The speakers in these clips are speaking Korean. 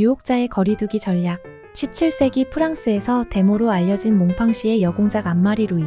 유혹자의 거리두기 전략. 17세기 프랑스에서 데모로 알려진 몽팡시의 여공작 안마리 루이.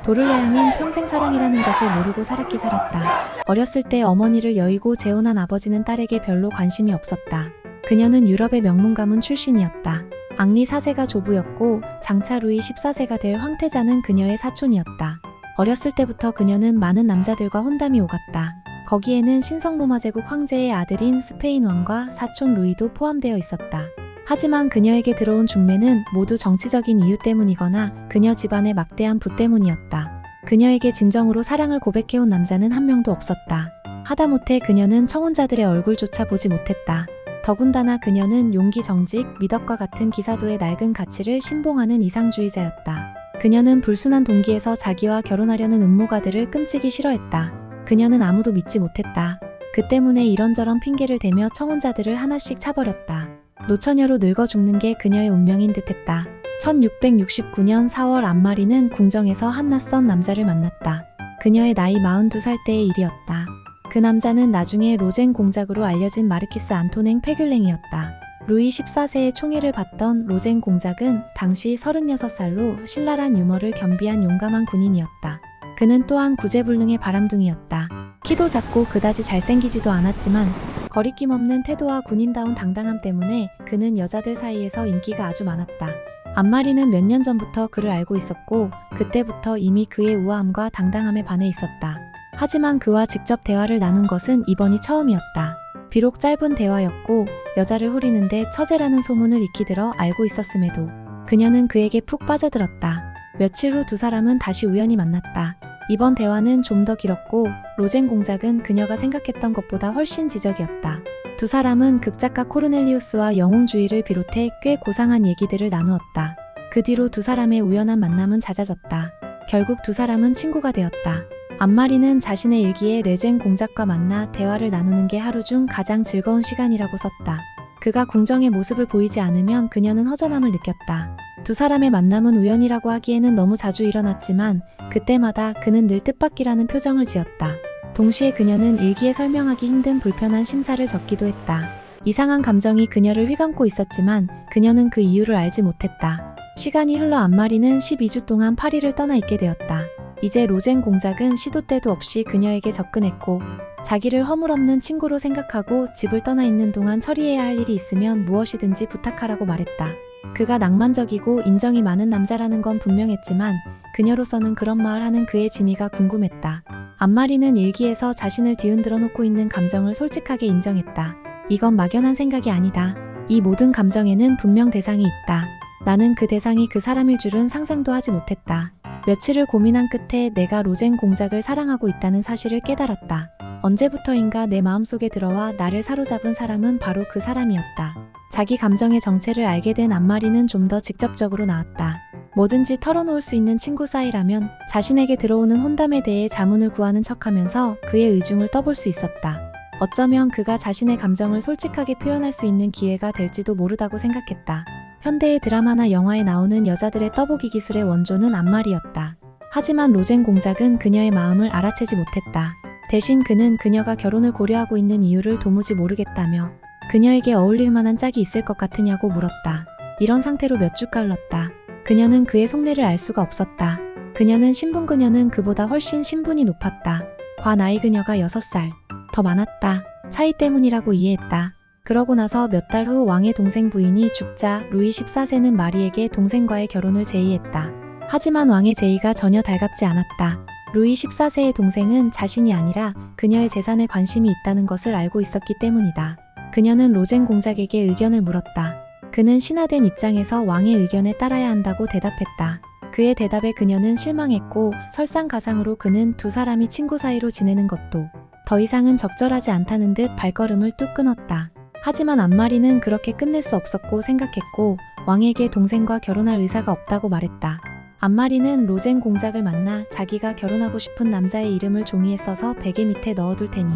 도를레앙은 평생 사랑이라는 것을 모르고 살았기 살았다. 어렸을 때 어머니를 여의고 재혼한 아버지는 딸에게 별로 관심이 없었다. 그녀는 유럽의 명문 가문 출신이었다. 앙리 4세가 조부였고 장차 루이 14세가 될 황태자는 그녀의 사촌이었다. 어렸을 때부터 그녀는 많은 남자들과 혼담이 오갔다. 거기에는 신성 로마 제국 황제의 아들인 스페인 왕과 사촌 루이도 포함되어 있었다. 하지만 그녀에게 들어온 중매는 모두 정치적인 이유 때문이거나 그녀 집안의 막대한 부 때문이었다. 그녀에게 진정으로 사랑을 고백해온 남자는 한 명도 없었다. 하다못해 그녀는 청혼자들의 얼굴조차 보지 못했다. 더군다나 그녀는 용기, 정직, 미덕과 같은 기사도의 낡은 가치를 신봉하는 이상주의자였다. 그녀는 불순한 동기에서 자기와 결혼하려는 음모가들을 끔찍이 싫어했다. 그녀는 아무도 믿지 못했다. 그 때문에 이런저런 핑계를 대며 청혼자들을 하나씩 차버렸다. 노처녀로 늙어 죽는 게 그녀의 운명인 듯했다. 1669년 4월 안마리는 궁정에서 한 낯선 남자를 만났다. 그녀의 나이 42살 때의 일이었다. 그 남자는 나중에 로젠 공작으로 알려진 마르키스 안토냉 페귤랭이었다. 루이 14세의 총애를 받던 로젠 공작은 당시 36살로 신랄한 유머를 겸비한 용감한 군인이었다. 그는 또한 구제불능의 바람둥이였다. 키도 작고 그다지 잘생기지도 않았지만 거리낌 없는 태도와 군인다운 당당함 때문에 그는 여자들 사이에서 인기가 아주 많았다. 안마리는 몇 년 전부터 그를 알고 있었고 그때부터 이미 그의 우아함과 당당함에 반해 있었다. 하지만 그와 직접 대화를 나눈 것은 이번이 처음이었다. 비록 짧은 대화였고 여자를 후리는데 처제라는 소문을 익히 들어 알고 있었음에도 그녀는 그에게 푹 빠져들었다. 며칠 후 두 사람은 다시 우연히 만났다. 이번 대화는 좀 더 길었고 로젠 공작은 그녀가 생각했던 것보다 훨씬 지적이었다. 두 사람은 극작가 코르넬리우스와 영웅주의를 비롯해 꽤 고상한 얘기들을 나누었다. 그 뒤로 두 사람의 우연한 만남은 잦아졌다. 결국 두 사람은 친구가 되었다. 안마리는 자신의 일기에 레젠 공작과 만나 대화를 나누는 게 하루 중 가장 즐거운 시간이라고 썼다. 그가 궁정의 모습을 보이지 않으면 그녀는 허전함을 느꼈다. 두 사람의 만남은 우연이라고 하기에는 너무 자주 일어났지만 그때마다 그는 늘 뜻밖이라는 표정을 지었다. 동시에 그녀는 일기에 설명하기 힘든 불편한 심사를 적기도 했다. 이상한 감정이 그녀를 휘감고 있었지만 그녀는 그 이유를 알지 못했다. 시간이 흘러 안마리는 12주 동안 파리를 떠나 있게 되었다. 이제 로젠 공작은 시도 때도 없이 그녀에게 접근했고 자기를 허물없는 친구로 생각하고 집을 떠나 있는 동안 처리해야 할 일이 있으면 무엇이든지 부탁하라고 말했다. 그가 낭만적이고 인정이 많은 남자라는 건 분명했지만 그녀로서는 그런 말 하는 그의 진위가 궁금했다. 안마리는 일기에서 자신을 뒤흔들어 놓고 있는 감정을 솔직하게 인정했다. 이건 막연한 생각이 아니다. 이 모든 감정에는 분명 대상이 있다. 나는 그 대상이 그 사람일 줄은 상상도 하지 못했다. 며칠을 고민한 끝에 내가 로젠 공작을 사랑하고 있다는 사실을 깨달았다. 언제부터인가 내 마음속에 들어와 나를 사로잡은 사람은 바로 그 사람이었다. 자기 감정의 정체를 알게 된 안마리는 좀 더 직접적으로 나왔다. 뭐든지 털어놓을 수 있는 친구 사이라면 자신에게 들어오는 혼담에 대해 자문을 구하는 척하면서 그의 의중을 떠볼 수 있었다. 어쩌면 그가 자신의 감정을 솔직하게 표현할 수 있는 기회가 될지도 모르다고 생각했다. 현대의 드라마나 영화에 나오는 여자들의 떠보기 기술의 원조는 안마리였다. 하지만 로젠 공작은 그녀의 마음을 알아채지 못했다. 대신 그는 그녀가 결혼을 고려하고 있는 이유를 도무지 모르겠다며 그녀에게 어울릴 만한 짝이 있을 것 같으냐고 물었다. 이런 상태로 몇 주가 흘렀다. 그녀는 그의 속내를 알 수가 없었다. 그녀는 신분, 그녀는 그보다 훨씬 신분이 높았다. 과 나이 그녀가 6살 더 많았다. 차이 때문이라고 이해했다. 그러고 나서 몇 달 후 왕의 동생 부인이 죽자 루이 14세는 마리에게 동생과의 결혼을 제의했다. 하지만 왕의 제의가 전혀 달갑지 않았다. 루이 14세의 동생은 자신이 아니라 그녀의 재산에 관심이 있다는 것을 알고 있었기 때문이다. 그녀는 로젠 공작에게 의견을 물었다. 그는 신하된 입장에서 왕의 의견에 따라야 한다고 대답했다. 그의 대답에 그녀는 실망했고 설상가상으로 그는 두 사람이 친구 사이로 지내는 것도 더 이상은 적절하지 않다는 듯 발걸음을 뚝 끊었다. 하지만 안마리는 그렇게 끝낼 수 없었고 생각했고 왕에게 동생과 결혼할 의사가 없다고 말했다. 안마리는 로젠 공작을 만나 자기가 결혼하고 싶은 남자의 이름을 종이에 써서 베개 밑에 넣어둘 테니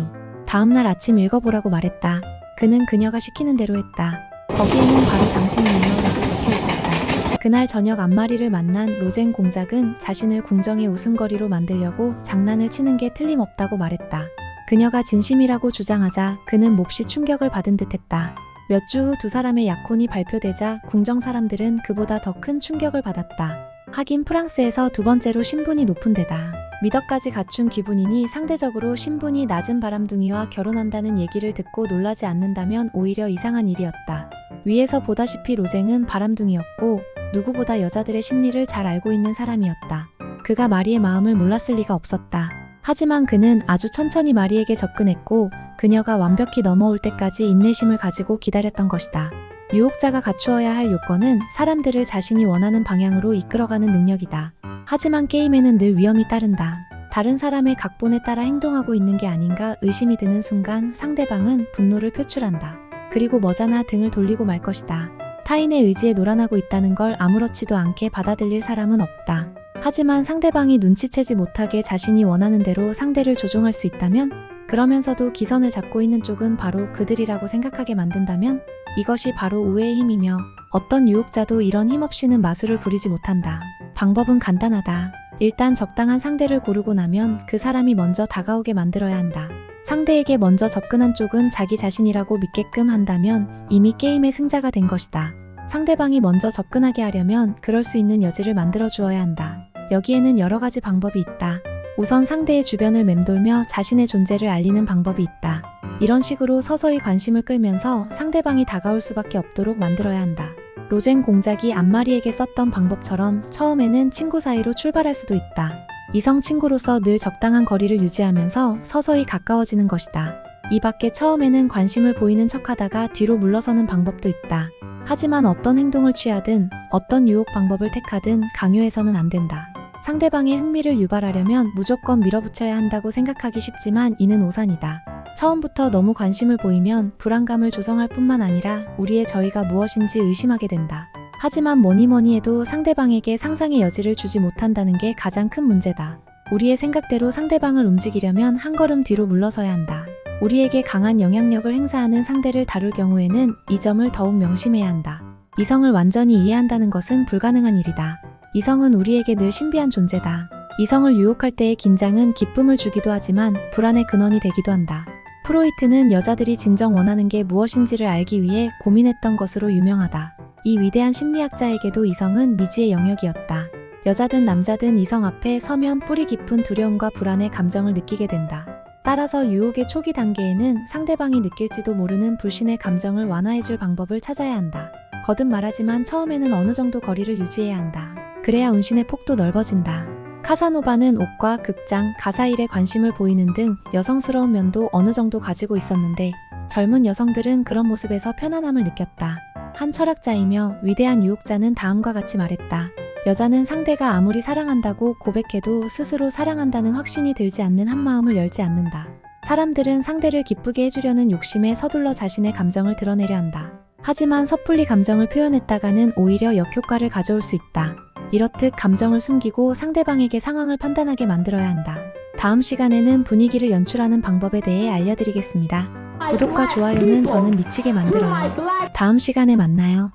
다음날 아침 읽어보라고 말했다. 그는 그녀가 시키는 대로 했다. 거기에는 바로 당신 이름이라고 적혀 있었다. 그날 저녁 안마리를 만난 로젠 공작은 자신을 궁정의 웃음거리로 만들려고 장난을 치는 게 틀림없다고 말했다. 그녀가 진심이라고 주장하자 그는 몹시 충격을 받은 듯했다. 몇 주 후 두 사람의 약혼이 발표되자 궁정 사람들은 그보다 더 큰 충격을 받았다. 하긴 프랑스에서 두 번째로 신분이 높은 데다 미덕까지 갖춘 기분이니 상대적으로 신분이 낮은 바람둥이와 결혼한다는 얘기를 듣고 놀라지 않는다면 오히려 이상한 일이었다. 위에서 보다시피 로쟁은 바람둥이였고 누구보다 여자들의 심리를 잘 알고 있는 사람이었다. 그가 마리의 마음을 몰랐을 리가 없었다. 하지만 그는 아주 천천히 마리에게 접근했고 그녀가 완벽히 넘어올 때까지 인내심을 가지고 기다렸던 것이다. 유혹자가 갖추어야 할 요건은 사람들을 자신이 원하는 방향으로 이끌어가는 능력이다. 하지만 게임에는 늘 위험이 따른다. 다른 사람의 각본에 따라 행동하고 있는 게 아닌가 의심이 드는 순간 상대방은 분노를 표출한다. 그리고 머지않아 등을 돌리고 말 것이다. 타인의 의지에 노란하고 있다는 걸 아무렇지도 않게 받아들일 사람은 없다. 하지만 상대방이 눈치채지 못하게 자신이 원하는 대로 상대를 조종할 수 있다면, 그러면서도 기선을 잡고 있는 쪽은 바로 그들이라고 생각하게 만든다면 이것이 바로 우애의 힘이며 어떤 유혹자도 이런 힘 없이는 마술을 부리지 못한다. 방법은 간단하다. 일단 적당한 상대를 고르고 나면 그 사람이 먼저 다가오게 만들어야 한다. 상대에게 먼저 접근한 쪽은 자기 자신이라고 믿게끔 한다면 이미 게임의 승자가 된 것이다. 상대방이 먼저 접근하게 하려면 그럴 수 있는 여지를 만들어 주어야 한다. 여기에는 여러 가지 방법이 있다. 우선 상대의 주변을 맴돌며 자신의 존재를 알리는 방법이 있다. 이런 식으로 서서히 관심을 끌면서 상대방이 다가올 수밖에 없도록 만들어야 한다. 로쟁 공작이 안마리에게 썼던 방법처럼 처음에는 친구 사이로 출발할 수도 있다. 이성 친구로서 늘 적당한 거리를 유지하면서 서서히 가까워지는 것이다. 이 밖에 처음에는 관심을 보이는 척하다가 뒤로 물러서는 방법도 있다. 하지만 어떤 행동을 취하든 어떤 유혹 방법을 택하든 강요해서는 안 된다. 상대방의 흥미를 유발하려면 무조건 밀어붙여야 한다고 생각하기 쉽지만 이는 오산이다. 처음부터 너무 관심을 보이면 불안감을 조성할 뿐만 아니라 우리의 저희가 무엇인지 의심하게 된다. 하지만 뭐니 해도 상대방에게 상상의 여지를 주지 못한다는 게 가장 큰 문제다. 우리의 생각대로 상대방을 움직이려면 한 걸음 뒤로 물러서야 한다. 우리에게 강한 영향력을 행사하는 상대를 다룰 경우에는 이 점을 더욱 명심해야 한다. 이성을 완전히 이해한다는 것은 불가능한 일이다. 이성은 우리에게 늘 신비한 존재다. 이성을 유혹할 때의 긴장은 기쁨을 주기도 하지만 불안의 근원이 되기도 한다. 프로이트는 여자들이 진정 원하는 게 무엇인지를 알기 위해 고민했던 것으로 유명하다. 이 위대한 심리학자에게도 이성은 미지의 영역이었다. 여자든 남자든 이성 앞에 서면 뿌리 깊은 두려움과 불안의 감정을 느끼게 된다. 따라서 유혹의 초기 단계에는 상대방이 느낄지도 모르는 불신의 감정을 완화해줄 방법을 찾아야 한다. 거듭 말하지만 처음에는 어느 정도 거리를 유지해야 한다. 그래야 운신의 폭도 넓어진다. 카사노바는 옷과 극장, 가사일에 관심을 보이는 등 여성스러운 면도 어느 정도 가지고 있었는데 젊은 여성들은 그런 모습에서 편안함을 느꼈다. 한 철학자이며 위대한 유혹자는 다음과 같이 말했다. 여자는 상대가 아무리 사랑한다고 고백해도 스스로 사랑한다는 확신이 들지 않는 한마음을 열지 않는다. 사람들은 상대를 기쁘게 해주려는 욕심에 서둘러 자신의 감정을 드러내려 한다. 하지만 섣불리 감정을 표현했다가는 오히려 역효과를 가져올 수 있다. 이렇듯 감정을 숨기고 상대방에게 상황을 판단하게 만들어야 한다. 다음 시간에는 분위기를 연출하는 방법에 대해 알려드리겠습니다. 구독과 좋아요는 저는 미치게 만들어요. 다음 시간에 만나요.